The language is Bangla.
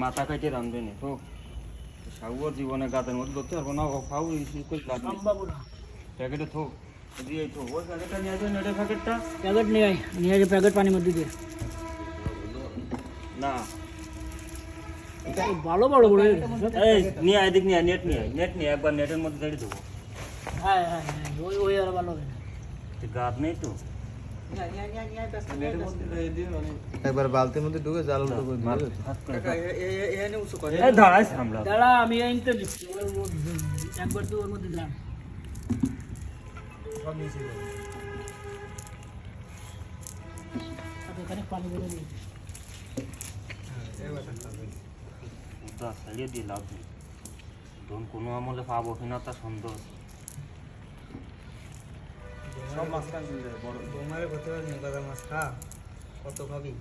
মাথা কাটে রান্ধবে না তো সাগুর জীবনে গাতের মধ্যে ধরতে পারবো না ও খাও প্যাকেটে থোক দিয়ে থোক ওই প্যাকেটটা নিয়ে আসবেন এটা প্যাকেটটা প্যাকেট নিয়ে আয় প্যাকেট পানির মধ্যে দিয়ে না ভালো বড় বড় এই নিয়ে আয় দিক নিয়ে নেট নিয়ে একবার নেটের মধ্যে ছেড়ে দেবো হ্যাঁ হ্যাঁ ওই আর ভালো হবে না গাদ নেই তো একবার বালতির মধ্যে ঢুকে জাল ঢুকে দাঁড়াই সামলা দাঁড়া আমি এইটা দিচ্ছি একবার তো ওর মধ্যে দিলাম এখানে পানি ভরে দিই ছাড়িয়ে দিয়ে লাভ নেই ধরুন কোনো আমলে পাবো কিনা তা সন্দেহ সব মাছ কান বড় তোমারে কত মাছ খা কত খাবি